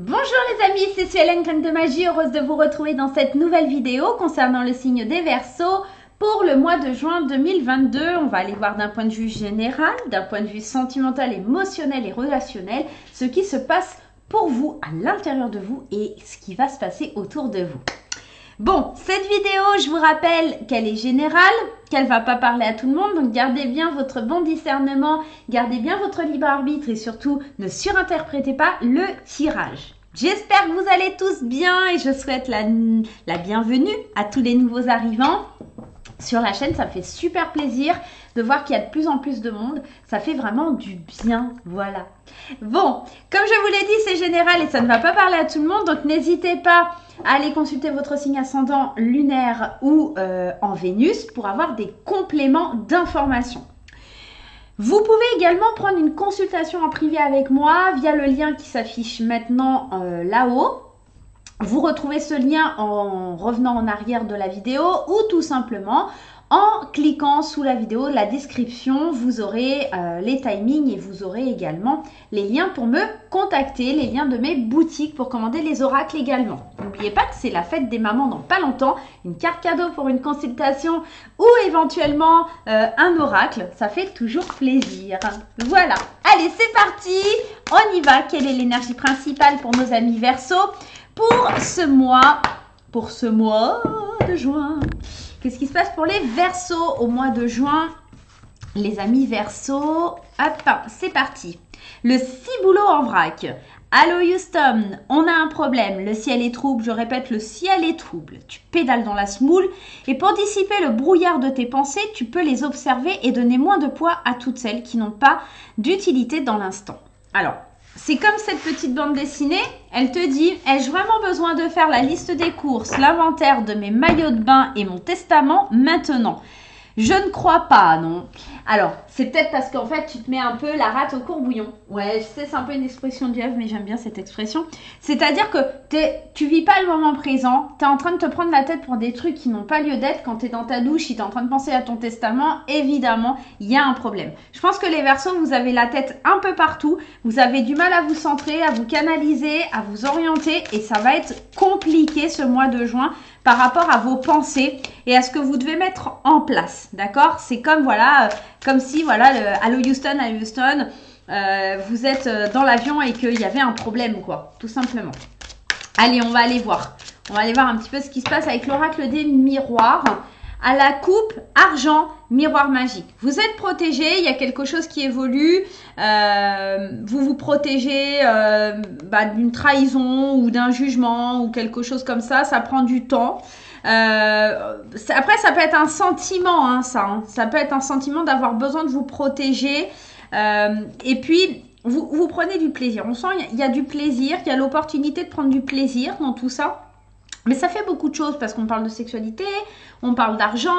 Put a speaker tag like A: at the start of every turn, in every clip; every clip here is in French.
A: Bonjour les amis, c'est Suelen, Graine de Magie, heureuse de vous retrouver dans cette nouvelle vidéo concernant le signe des Verseaux pour le mois de juin 2022. On va aller voir d'un point de vue général, d'un point de vue sentimental, émotionnel et relationnel, ce qui se passe pour vous, à l'intérieur de vous et ce qui va se passer autour de vous. Bon, cette vidéo, je vous rappelle qu'elle est générale, qu'elle ne va pas parler à tout le monde, donc gardez bien votre bon discernement, gardez bien votre libre arbitre et surtout ne surinterprétez pas le tirage. J'espère que vous allez tous bien et je souhaite la bienvenue à tous les nouveaux arrivants sur la chaîne. Ça me fait super plaisir de voir qu'il y a de plus en plus de monde. Ça fait vraiment du bien, voilà. Bon, comme je vous l'ai dit, c'est général et ça ne va pas parler à tout le monde, donc n'hésitez pas à aller consulter votre signe ascendant lunaire ou en Vénus pour avoir des compléments d'informations. Vous pouvez également prendre une consultation en privé avec moi via le lien qui s'affiche maintenant là-haut. Vous retrouvez ce lien en revenant en arrière de la vidéo ou tout simplement en cliquant sous la vidéo, la description, vous aurez les timings et vous aurez également les liens pour me contacter, les liens de mes boutiques pour commander les oracles également. N'oubliez pas que c'est la fête des mamans dans pas longtemps, une carte cadeau pour une consultation ou éventuellement un oracle, ça fait toujours plaisir. Voilà, allez c'est parti, on y va. Quelle est l'énergie principale pour nos amis Verseaux pour ce mois de juin? Qu'est-ce qui se passe pour les Verseaux au mois de juin? Les amis Verseaux, hop, c'est parti. Le ciboulot en vrac. Allô Houston, on a un problème. Le ciel est trouble, je répète, le ciel est trouble. Tu pédales dans la semoule et pour dissiper le brouillard de tes pensées, tu peux les observer et donner moins de poids à toutes celles qui n'ont pas d'utilité dans l'instant. Alors, c'est comme cette petite bande dessinée, elle te dit « Ai-je vraiment besoin de faire la liste des courses, l'inventaire de mes maillots de bain et mon testament maintenant ?» Je ne crois pas, non. Alors, c'est peut-être parce qu'en fait, tu te mets un peu la rate au courbouillon. Ouais, je sais, c'est un peu une expression du F, mais j'aime bien cette expression. C'est-à-dire que tu vis pas le moment présent, tu es en train de te prendre la tête pour des trucs qui n'ont pas lieu d'être. Quand tu es dans ta douche, si tu es en train de penser à ton testament, évidemment, il y a un problème. Je pense que les Verseaux, vous avez la tête un peu partout. Vous avez du mal à vous centrer, à vous canaliser, à vous orienter. Et ça va être compliqué ce mois de juin par rapport à vos pensées et à ce que vous devez mettre en place, d'accord? C'est comme, voilà, comme si, voilà, allô Houston, vous êtes dans l'avion et qu'il y avait un problème, quoi, tout simplement. Allez, on va aller voir. On va aller voir un petit peu ce qui se passe avec l'oracle des miroirs. À la coupe, argent, miroir magique. Vous êtes protégé, il y a quelque chose qui évolue. Vous vous protégez d'une trahison ou d'un jugement ou quelque chose comme ça. Ça prend du temps. Après, ça peut être un sentiment, hein, ça. Hein. Ça peut être un sentiment d'avoir besoin de vous protéger. Et puis, vous prenez du plaisir. On sent qu'il y a du plaisir, qu'il y a l'opportunité de prendre du plaisir dans tout ça. Mais ça fait beaucoup de choses parce qu'on parle de sexualité, on parle d'argent,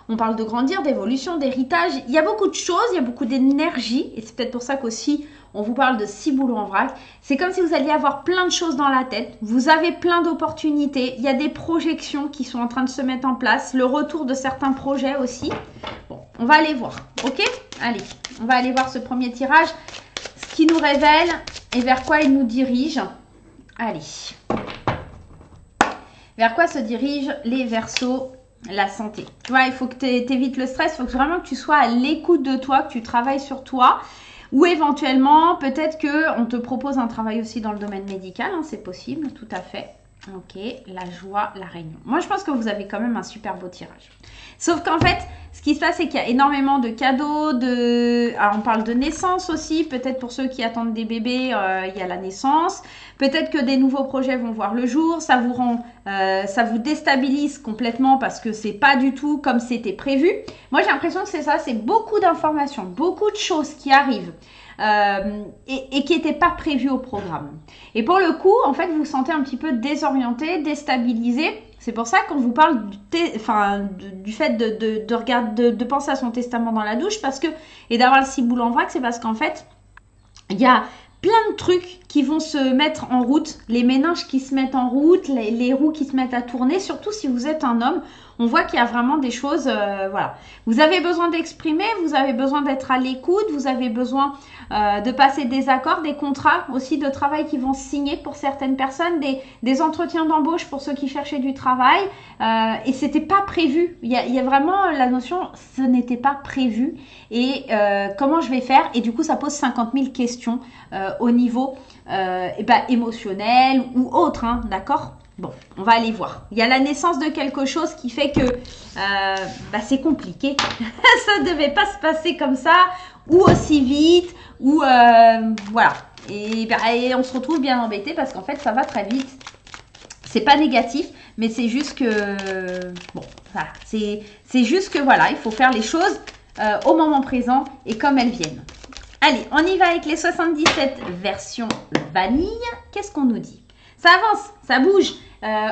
A: on parle de grandir, d'évolution, d'héritage. Il y a beaucoup de choses, il y a beaucoup d'énergie. Et c'est peut-être pour ça qu'aussi, on vous parle de ciboulot en vrac. C'est comme si vous alliez avoir plein de choses dans la tête. Vous avez plein d'opportunités. Il y a des projections qui sont en train de se mettre en place. Le retour de certains projets aussi. Bon, on va aller voir. Ok? Allez, on va aller voir ce premier tirage. Ce qui nous révèle et vers quoi il nous dirige. Allez. Vers quoi se dirigent les Verseaux? La santé. Tu vois, il faut que tu évites le stress. Il faut vraiment que tu sois à l'écoute de toi, que tu travailles sur toi. Ou éventuellement, peut-être qu'on te propose un travail aussi dans le domaine médical. Hein, c'est possible, tout à fait. Ok, la joie, la réunion. Moi, je pense que vous avez quand même un super beau tirage. Sauf qu'en fait, ce qui se passe, c'est qu'il y a énormément de cadeaux. Alors, on parle de naissance aussi. Peut-être pour ceux qui attendent des bébés, il y a la naissance. Peut-être que des nouveaux projets vont voir le jour. Ça vous rend, ça vous déstabilise complètement parce que c'est pas du tout comme c'était prévu. Moi, j'ai l'impression que c'est ça. C'est beaucoup d'informations, beaucoup de choses qui arrivent. Et qui n'étaient pas prévues au programme. Et pour le coup, en fait, vous vous sentez un petit peu désorienté, déstabilisé. C'est pour ça qu'on vous parle du fait de penser à son testament dans la douche et d'avoir le ciboulot en vrac, c'est parce qu'en fait, il y a plein de trucs qui vont se mettre en route, les méninges qui se mettent en route, les roues qui se mettent à tourner, surtout si vous êtes un homme. on voit qu'il y a vraiment des choses, voilà. Vous avez besoin d'exprimer, vous avez besoin d'être à l'écoute, vous avez besoin de passer des accords, des contrats aussi de travail qui vont se signer pour certaines personnes, des entretiens d'embauche pour ceux qui cherchaient du travail. Et c'était pas prévu. Il y a vraiment la notion, ce n'était pas prévu. Et comment je vais faire? Et du coup, ça pose 50 000 questions au niveau émotionnel ou autre, hein, d'accord? Bon, on va aller voir. Il y a la naissance de quelque chose qui fait que c'est compliqué. Ça ne devait pas se passer comme ça, ou aussi vite, ou voilà. Et on se retrouve bien embêté parce qu'en fait, ça va très vite. C'est pas négatif, mais c'est juste que bon, voilà, c'est juste que voilà, il faut faire les choses au moment présent et comme elles viennent. Allez, on y va avec les 77 versions vanille. Qu'est-ce qu'on nous dit? Ça avance, ça bouge.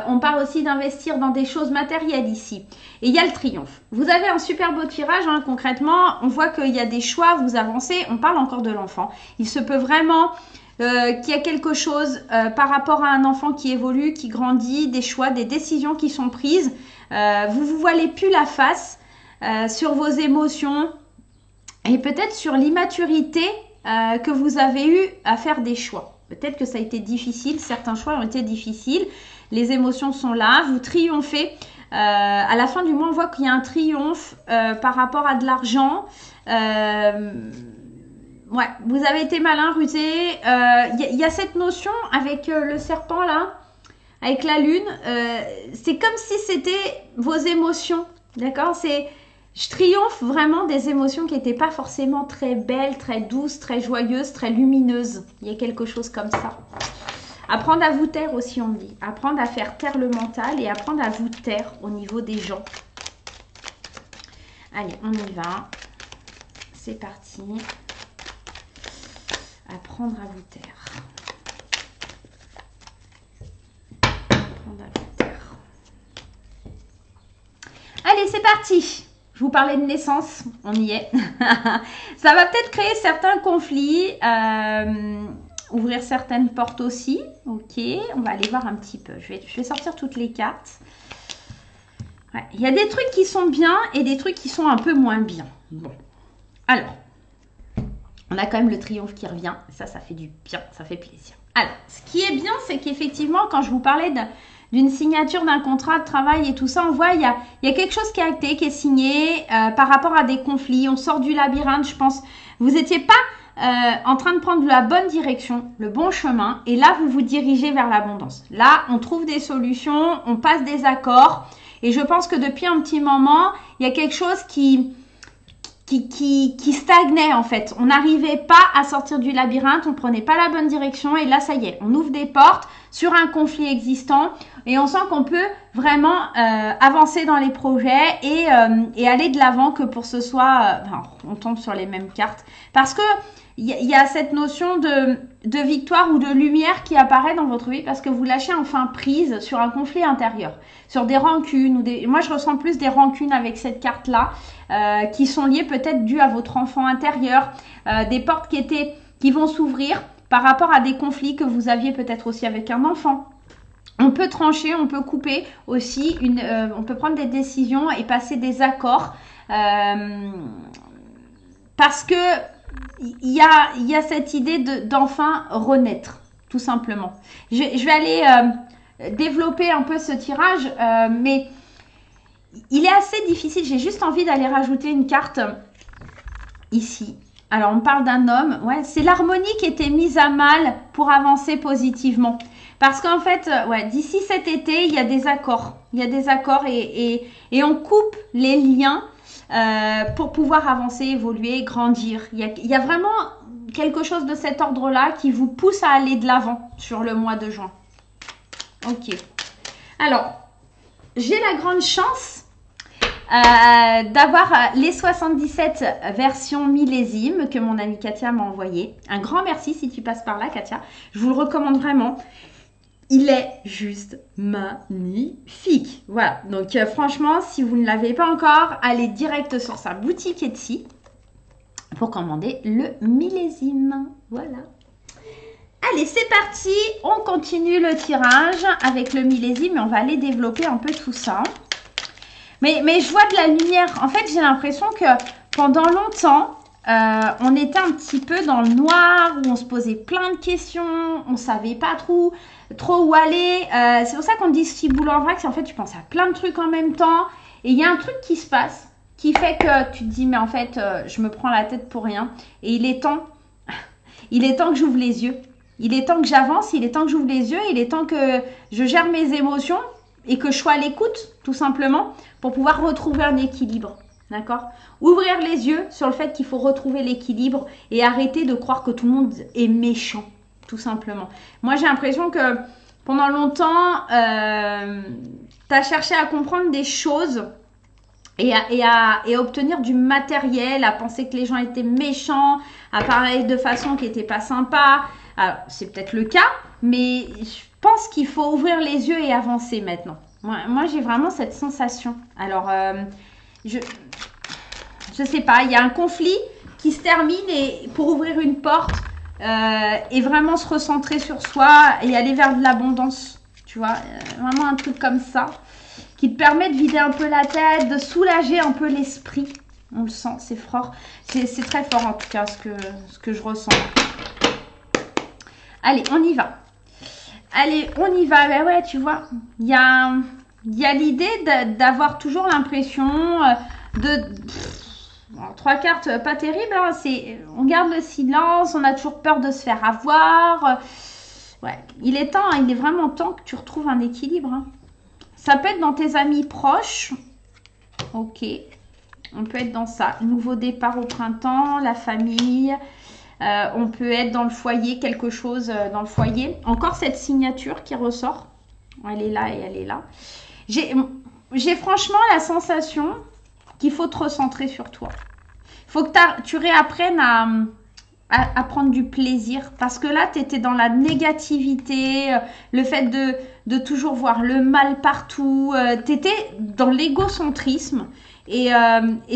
A: On parle aussi d'investir dans des choses matérielles ici. Et il y a le triomphe. Vous avez un super beau tirage, hein, concrètement. On voit qu'il y a des choix, vous avancez. On parle encore de l'enfant. Il se peut vraiment qu'il y a quelque chose par rapport à un enfant qui évolue, qui grandit, des choix, des décisions qui sont prises. Vous vous voilez plus la face sur vos émotions et peut-être sur l'immaturité que vous avez eu à faire des choix. Peut-être que ça a été difficile, certains choix ont été difficiles, les émotions sont là, vous triomphez. À la fin du mois, on voit qu'il y a un triomphe par rapport à de l'argent. Ouais, vous avez été malin, rusé. Il y a cette notion avec le serpent là, avec la lune. C'est comme si c'était vos émotions, d'accord? Je triomphe vraiment des émotions qui n'étaient pas forcément très belles, très douces, très joyeuses, très lumineuses. Il y a quelque chose comme ça. Apprendre à vous taire aussi, on me dit. Apprendre à faire taire le mental et apprendre à vous taire au niveau des gens. Allez, on y va. C'est parti. Apprendre à vous taire. Apprendre à vous taire. Allez, c'est parti. Je vous parlais de naissance, on y est. Ça va peut-être créer certains conflits, ouvrir certaines portes aussi. Ok, on va aller voir un petit peu. Je vais sortir toutes les cartes. Ouais, il y a des trucs qui sont bien et des trucs qui sont un peu moins bien. Bon, alors, on a quand même le triomphe qui revient. Ça fait du bien, ça fait plaisir. Alors, ce qui est bien, c'est qu'effectivement, quand je vous parlais d'une signature d'un contrat de travail et tout ça, on voit il y a quelque chose qui est acté, qui est signé par rapport à des conflits. On sort du labyrinthe, je pense. Vous n'étiez pas en train de prendre la bonne direction, le bon chemin. Et là, vous vous dirigez vers l'abondance. Là, on trouve des solutions, on passe des accords. Et je pense que depuis un petit moment, il y a quelque chose qui stagnait en fait. On n'arrivait pas à sortir du labyrinthe, on prenait pas la bonne direction et là ça y est, on ouvre des portes sur un conflit existant et on sent qu'on peut vraiment avancer dans les projets et aller de l'avant que pour ce soit, on tombe sur les mêmes cartes parce que il y a cette notion de victoire ou de lumière qui apparaît dans votre vie parce que vous lâchez enfin prise sur un conflit intérieur, sur des rancunes ou moi je ressens plus des rancunes avec cette carte là qui sont liées peut-être dues à votre enfant intérieur, des portes qui vont s'ouvrir par rapport à des conflits que vous aviez peut-être aussi avec un enfant. On peut trancher, on peut couper aussi, on peut prendre des décisions et passer des accords parce que il y a cette idée d'enfin renaître, tout simplement. Je vais aller développer un peu ce tirage, mais il est assez difficile. J'ai juste envie d'aller rajouter une carte ici. Alors, on parle d'un homme. Ouais, c'est l'harmonie qui était mise à mal pour avancer positivement. Parce qu'en fait, ouais, d'ici cet été, il y a des accords. Il y a des accords et on coupe les liens pour pouvoir avancer, évoluer, grandir. Il y a vraiment quelque chose de cet ordre-là qui vous pousse à aller de l'avant sur le mois de juin. Ok. Alors, j'ai la grande chance d'avoir les 77 versions millésimes que mon amie Katia m'a envoyé. Un grand merci si tu passes par là, Katia. Je vous le recommande vraiment. Il est juste magnifique. Voilà, donc franchement, si vous ne l'avez pas encore, allez direct sur sa boutique Etsy pour commander le millésime. Voilà. Allez, c'est parti. On continue le tirage avec le millésime et on va aller développer un peu tout ça. Mais je vois de la lumière. En fait, j'ai l'impression que pendant longtemps, on était un petit peu dans le noir, où on se posait plein de questions, on savait pas trop où aller. C'est pour ça qu'on dit si boulot en vrac, c'est en fait tu penses à plein de trucs en même temps. Et il y a un truc qui se passe, qui fait que tu te dis mais en fait je me prends la tête pour rien. Et il est temps que j'ouvre les yeux. Il est temps que j'avance, il est temps que j'ouvre les yeux, il est temps que je gère mes émotions et que je sois à l'écoute, tout simplement, pour pouvoir retrouver un équilibre. D'accord? Ouvrir les yeux sur le fait qu'il faut retrouver l'équilibre et arrêter de croire que tout le monde est méchant, tout simplement. Moi, j'ai l'impression que pendant longtemps, tu as cherché à comprendre des choses et à obtenir du matériel, à penser que les gens étaient méchants, à parler de façon qui n'était pas sympa. Alors, c'est peut-être le cas, mais je pense qu'il faut ouvrir les yeux et avancer maintenant. Moi j'ai vraiment cette sensation. Alors, je sais pas, il y a un conflit qui se termine et pour ouvrir une porte et vraiment se recentrer sur soi et aller vers de l'abondance. Tu vois, vraiment un truc comme ça qui te permet de vider un peu la tête, de soulager un peu l'esprit. On le sent, c'est fort. C'est très fort en tout cas ce que je ressens. Allez, on y va. Allez, on y va. Ben ouais, tu vois, il y a l'idée d'avoir toujours l'impression bon, 3 cartes pas terribles. Hein, on garde le silence, on a toujours peur de se faire avoir. Ouais, il est vraiment temps que tu retrouves un équilibre. Hein. Ça peut être dans tes amis proches. Ok. On peut être dans ça. Nouveau départ au printemps, la famille. On peut être dans le foyer, quelque chose dans le foyer. Encore cette signature qui ressort. Elle est là et elle est là. J'ai franchement la sensation qu'il faut te recentrer sur toi. Il faut que tu réapprennes à prendre du plaisir. Parce que là, tu étais dans la négativité, le fait de toujours voir le mal partout. Tu étais dans l'égocentrisme et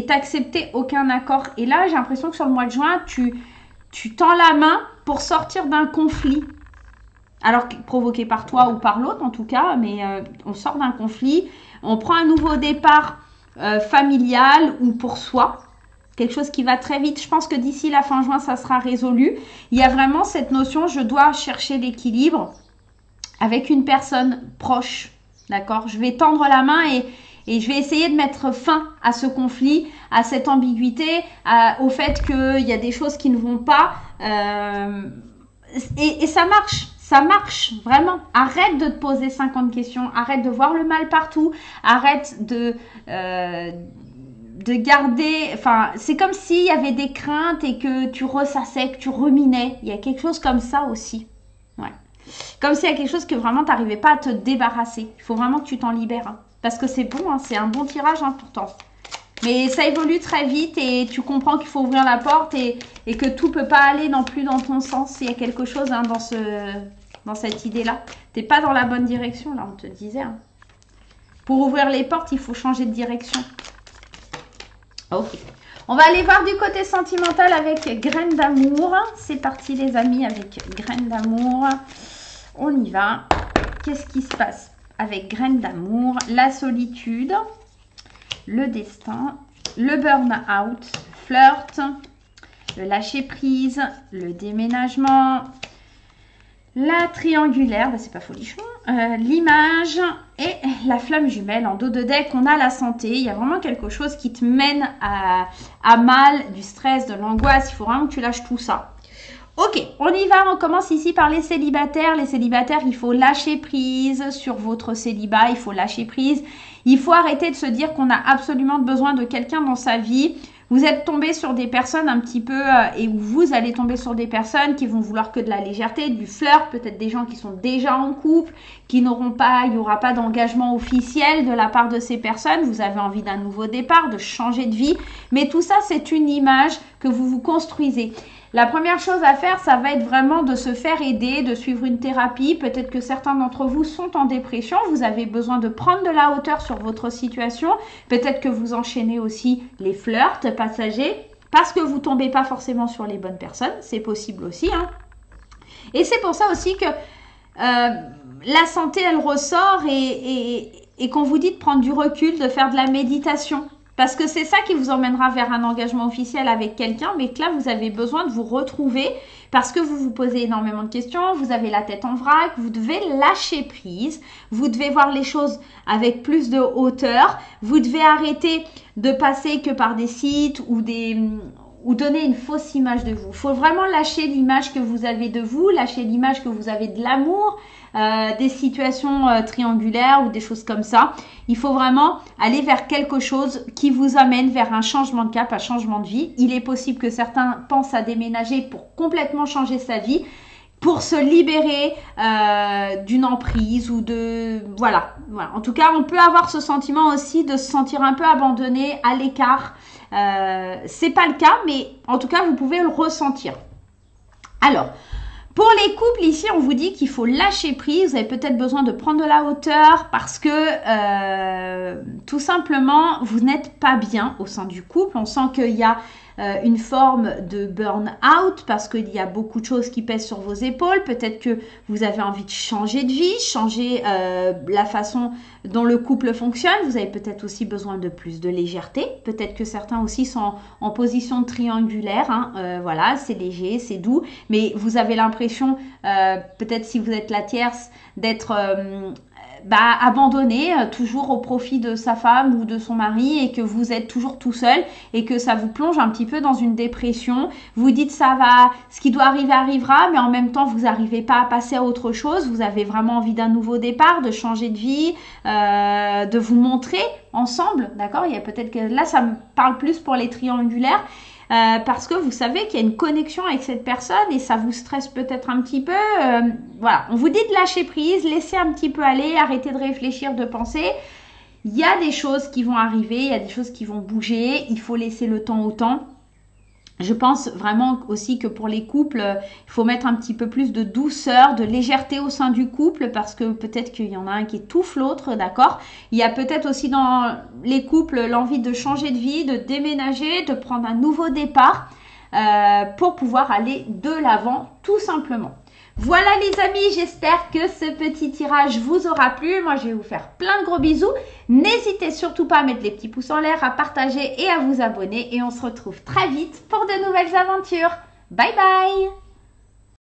A: t'acceptais aucun accord. Et là, j'ai l'impression que sur le mois de juin, tu tends la main pour sortir d'un conflit. Alors provoqué par toi ou par l'autre en tout cas, mais on sort d'un conflit, on prend un nouveau départ familial ou pour soi, quelque chose qui va très vite. Je pense que d'ici la fin juin, ça sera résolu. Il y a vraiment cette notion, je dois chercher l'équilibre avec une personne proche, d'accord? Je vais tendre la main et je vais essayer de mettre fin à ce conflit, à cette ambiguïté, au fait qu'il y a des choses qui ne vont pas. Et ça marche. Ça marche, vraiment. Arrête de te poser 50 questions. Arrête de voir le mal partout. Arrête de garder... Enfin, c'est comme s'il y avait des craintes et que tu ressassais, que tu ruminais. Il y a quelque chose comme ça aussi. Ouais. Comme s'il y a quelque chose que vraiment tu n'arrivais pas à te débarrasser. Il faut vraiment que tu t'en libères. Hein. Parce que c'est bon, hein, c'est un bon tirage hein, pourtant. Mais ça évolue très vite et tu comprends qu'il faut ouvrir la porte et que tout ne peut pas aller non plus dans ton sens. Il y a quelque chose hein, dans cette idée-là. Tu n'es pas dans la bonne direction, là, on te disait. Hein. Pour ouvrir les portes, il faut changer de direction. Ok. On va aller voir du côté sentimental avec Graines d'amour. C'est parti les amis avec Graines d'amour. On y va. Qu'est-ce qui se passe avec Graines d'amour? La solitude, le destin, le burn-out, flirt, le lâcher-prise, le déménagement, la triangulaire, bah c'est pas folichon, l'image et la flamme jumelle. En dos de deck, on a la santé. Il y a vraiment quelque chose qui te mène à mal, du stress, de l'angoisse. Il faut vraiment que tu lâches tout ça. Ok, on y va, on commence ici par les célibataires. Les célibataires, il faut lâcher prise sur votre célibat, il faut lâcher prise. Il faut arrêter de se dire qu'on a absolument besoin de quelqu'un dans sa vie. Vous êtes tombé sur des personnes un petit peu, et vous allez tomber sur des personnes qui vont vouloir que de la légèreté, du flirt, peut-être des gens qui sont déjà en couple, qui n'auront pas, il n'y aura pas d'engagement officiel de la part de ces personnes. Vous avez envie d'un nouveau départ, de changer de vie. Mais tout ça, c'est une image que vous vous construisez. La première chose à faire, ça va être vraiment de se faire aider, de suivre une thérapie. Peut-être que certains d'entre vous sont en dépression. Vous avez besoin de prendre de la hauteur sur votre situation. Peut-être que vous enchaînez aussi les flirts passagers parce que vous ne tombez pas forcément sur les bonnes personnes. C'est possible aussi. Hein. Et c'est pour ça aussi que la santé, elle ressort et et qu'on vous dit de prendre du recul, de faire de la méditation. Parce que c'est ça qui vous emmènera vers un engagement officiel avec quelqu'un, mais que là, vous avez besoin de vous retrouver parce que vous vous posez énormément de questions, vous avez la tête en vrac, vous devez lâcher prise, vous devez voir les choses avec plus de hauteur, vous devez arrêter de passer que par des sites ou donner une fausse image de vous. Il faut vraiment lâcher l'image que vous avez de vous, lâcher l'image que vous avez de l'amour, des situations triangulaires ou des choses comme ça. Il faut vraiment aller vers quelque chose qui vous amène vers un changement de cap, un changement de vie. Il est possible que certains pensent à déménager pour complètement changer sa vie, pour se libérer d'une emprise ou de... Voilà. En tout cas, on peut avoir ce sentiment aussi de se sentir un peu abandonné, à l'écart. C'est pas le cas, mais en tout cas, vous pouvez le ressentir. Alors, pour les couples, ici, on vous dit qu'il faut lâcher prise. Vous avez peut-être besoin de prendre de la hauteur parce que tout simplement, vous n'êtes pas bien au sein du couple. On sent qu'il y a une forme de burn-out parce qu'il y a beaucoup de choses qui pèsent sur vos épaules. Peut-être que vous avez envie de changer de vie, changer la façon dont le couple fonctionne. Vous avez peut-être aussi besoin de plus de légèreté. Peut-être que certains aussi sont en position triangulaire. Voilà, c'est léger, c'est doux. Mais vous avez l'impression, peut-être si vous êtes la tierce, d'être... abandonné toujours au profit de sa femme ou de son mari et que vous êtes toujours tout seul et que ça vous plonge un petit peu dans une dépression. Vous dites ça va, ce qui doit arriver arrivera, mais en même temps vous n'arrivez pas à passer à autre chose. Vous avez vraiment envie d'un nouveau départ, de changer de vie, de vous montrer ensemble, d'accord? Il y a peut-être que là ça me parle plus pour les triangulaires. Parce que vous savez qu'il y a une connexion avec cette personne et ça vous stresse peut-être un petit peu. Voilà, on vous dit de lâcher prise, laisser un petit peu aller, arrêter de réfléchir, de penser. Il y a des choses qui vont arriver, il y a des choses qui vont bouger, il faut laisser le temps au temps. Je pense vraiment aussi que pour les couples, il faut mettre un petit peu plus de douceur, de légèreté au sein du couple parce que peut-être qu'il y en a un qui étouffe l'autre, d'accord? Il y a peut-être aussi dans les couples l'envie de changer de vie, de déménager, de prendre un nouveau départ pour pouvoir aller de l'avant tout simplement. Voilà les amis, j'espère que ce petit tirage vous aura plu. Moi, je vais vous faire plein de gros bisous. N'hésitez surtout pas à mettre les petits pouces en l'air, à partager et à vous abonner. Et on se retrouve très vite pour de nouvelles aventures. Bye bye!